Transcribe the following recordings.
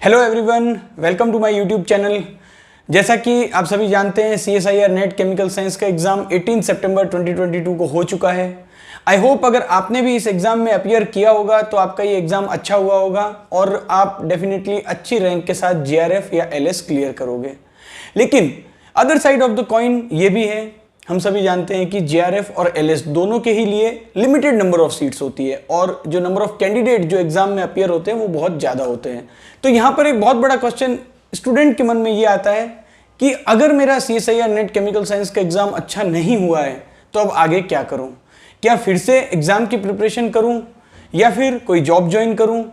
Hello everyone, welcome to my YouTube channel. जैसा कि आप सभी जानते हैं CSIR नेट केमिकल साइंस का एग्ज़ाम 18 सितंबर 2022 को हो चुका है। आई होप अगर आपने भी इस एग्ज़ाम में अपीयर किया होगा तो आपका ये एग्ज़ाम अच्छा हुआ होगा और आप डेफिनेटली अच्छी रैंक के साथ JRF या LS क्लियर करोगे। लेकिन other side of the coin ये भी है, हम सभी जानते हैं कि JRF और LS दोनों के ही लिए लिमिटेड नंबर ऑफ सीट्स होती है और जो नंबर ऑफ कैंडिडेट जो एग्जाम में अपीयर होते हैं वो बहुत ज़्यादा होते हैं। तो यहाँ पर एक बहुत बड़ा क्वेश्चन स्टूडेंट के मन में ये आता है कि अगर मेरा CSIR नेट केमिकल साइंस का एग्ज़ाम अच्छा नहीं हुआ है तो अब आगे क्या करूँ? क्या फिर से एग्ज़ाम की प्रिपरेशन करूँ या फिर कोई जॉब ज्वाइन करूँ,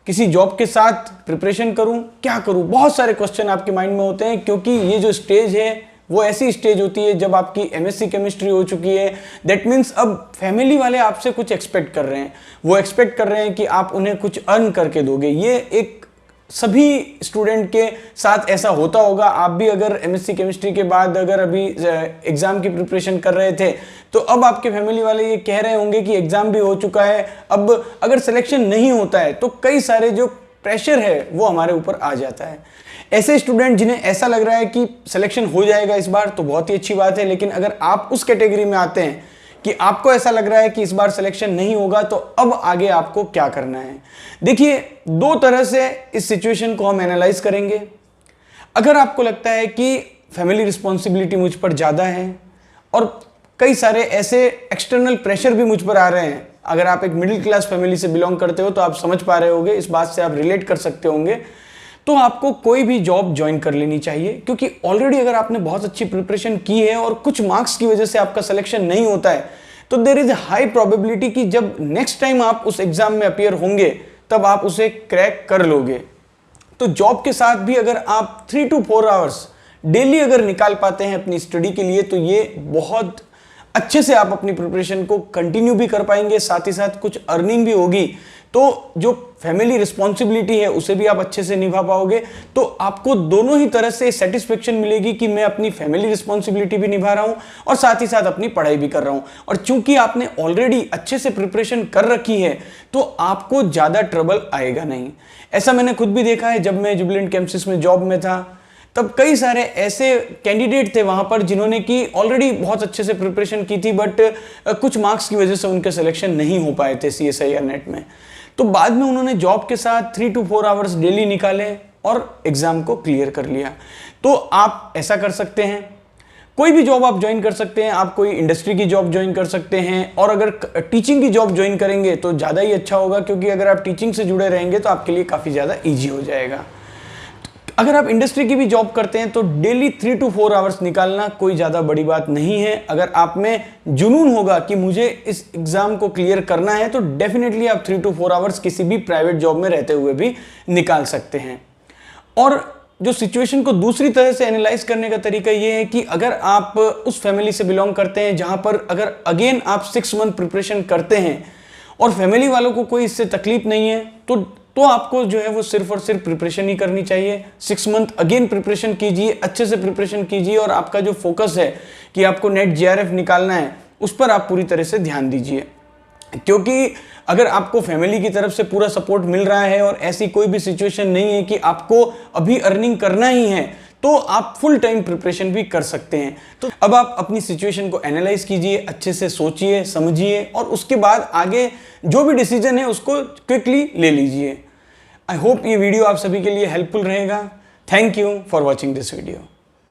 किसी जॉब के साथ प्रिपरेशन करूँ, क्या करूँ? बहुत सारे क्वेश्चन आपके माइंड में होते हैं क्योंकि ये जो स्टेज है वो ऐसी स्टेज होती है जब आपकी MSc केमिस्ट्री हो चुकी है। दैट मीन्स अब फैमिली वाले आपसे कुछ एक्सपेक्ट कर रहे हैं, वो एक्सपेक्ट कर रहे हैं कि आप उन्हें कुछ अर्न करके दोगे। ये एक सभी स्टूडेंट के साथ ऐसा होता होगा। आप भी अगर MSc केमिस्ट्री के बाद अगर अभी एग्ज़ाम की प्रिपरेशन कर रहे थे तो अब आपके फैमिली वाले ये कह रहे होंगे कि एग्ज़ाम भी हो चुका है, अब अगर सिलेक्शन नहीं होता है तो कई सारे जो प्रेशर है वो हमारे ऊपर आ जाता है। ऐसे स्टूडेंट जिन्हें ऐसा लग रहा है कि सिलेक्शन हो जाएगा इस बार तो बहुत ही अच्छी बात है, लेकिन अगर आप उस कैटेगरी में आते हैं कि आपको ऐसा लग रहा है कि इस बार सिलेक्शन नहीं होगा तो अब आगे आपको क्या करना है। देखिए, दो तरह से इस सिचुएशन को हम एनालाइज करेंगे। अगर आपको लगता है कि फैमिली रिस्पॉन्सिबिलिटी मुझ पर ज़्यादा है और कई सारे ऐसे एक्सटर्नल प्रेशर भी मुझ पर आ रहे हैं, अगर आप एक मिडिल क्लास फैमिली से बिलोंग करते हो तो आप समझ पा रहे होंगे, इस बात से आप रिलेट कर सकते होंगे, तो आपको कोई भी जॉब ज्वाइन कर लेनी चाहिए। क्योंकि ऑलरेडी अगर आपने बहुत अच्छी प्रिपरेशन की है और कुछ मार्क्स की वजह से आपका सिलेक्शन नहीं होता है तो देयर इज हाई प्रोबेबिलिटी कि जब नेक्स्ट टाइम आप उस एग्जाम में अपीयर होंगे तब आप उसे क्रैक कर लोगे। तो जॉब के साथ भी अगर आप 3 to 4 आवर्स डेली अगर निकाल पाते हैं अपनी स्टडी के लिए तो ये बहुत अच्छे से आप अपनी प्रिपरेशन को कंटिन्यू भी कर पाएंगे, साथ ही साथ कुछ अर्निंग भी होगी तो जो फैमिली रिस्पॉन्सिबिलिटी है उसे भी आप अच्छे से निभा पाओगे। तो आपको दोनों ही तरह से सेटिस्फेक्शन मिलेगी कि मैं अपनी फैमिली रिस्पॉन्सिबिलिटी भी निभा रहा हूं और साथ ही साथ अपनी पढ़ाई भी कर रहा हूं। और चूंकि आपने ऑलरेडी अच्छे से प्रिपरेशन कर रखी है तो आपको ज़्यादा ट्रबल आएगा नहीं। ऐसा मैंने खुद भी देखा है, जब मैं जुबिलेंट केम्सिस में जॉब में था तब कई सारे ऐसे कैंडिडेट थे वहां पर जिन्होंने कि ऑलरेडी बहुत अच्छे से प्रिपरेशन की थी बट कुछ मार्क्स की वजह से उनके सिलेक्शन नहीं हो पाए थे CSIR नेट में। तो बाद में उन्होंने जॉब के साथ 3 to 4 आवर्स डेली निकाले और एग्जाम को क्लियर कर लिया। तो आप ऐसा कर सकते हैं, कोई भी जॉब आप ज्वाइन कर सकते हैं। आप कोई इंडस्ट्री की जॉब ज्वाइन कर सकते हैं और अगर टीचिंग की जॉब ज्वाइन करेंगे तो ज़्यादा ही अच्छा होगा, क्योंकि अगर आप टीचिंग से जुड़े रहेंगे तो आपके लिए काफ़ी ज़्यादा ईजी हो जाएगा। अगर आप इंडस्ट्री की भी जॉब करते हैं तो डेली 3 to 4 आवर्स निकालना कोई ज़्यादा बड़ी बात नहीं है। अगर आप में जुनून होगा कि मुझे इस एग्ज़ाम को क्लियर करना है तो डेफिनेटली आप 3 to 4 आवर्स किसी भी प्राइवेट जॉब में रहते हुए भी निकाल सकते हैं। और जो सिचुएशन को दूसरी तरह से एनालाइज करने का तरीका ये है कि अगर आप उस फैमिली से बिलोंग करते हैं जहाँ पर अगर अगेन आप 6 मंथ प्रिपरेशन करते हैं और फैमिली वालों को कोई इससे तकलीफ नहीं है तो आपको जो है वो सिर्फ और सिर्फ प्रिपरेशन ही करनी चाहिए। 6 मंथ अगेन प्रिपरेशन कीजिए, अच्छे से प्रिपरेशन कीजिए और आपका जो फोकस है कि आपको नेट JRF निकालना है उस पर आप पूरी तरह से ध्यान दीजिए। क्योंकि अगर आपको फैमिली की तरफ से पूरा सपोर्ट मिल रहा है और ऐसी कोई भी सिचुएशन नहीं है कि आपको अभी अर्निंग करना ही है तो आप फुल टाइम प्रिपरेशन भी कर सकते हैं। तो अब आप अपनी सिचुएशन को एनालाइज कीजिए, अच्छे से सोचिए समझिए और उसके बाद आगे जो भी डिसीजन है उसको क्विकली ले लीजिए। आई होप ये वीडियो आप सभी के लिए हेल्पफुल रहेगा। Thank you for watching this video.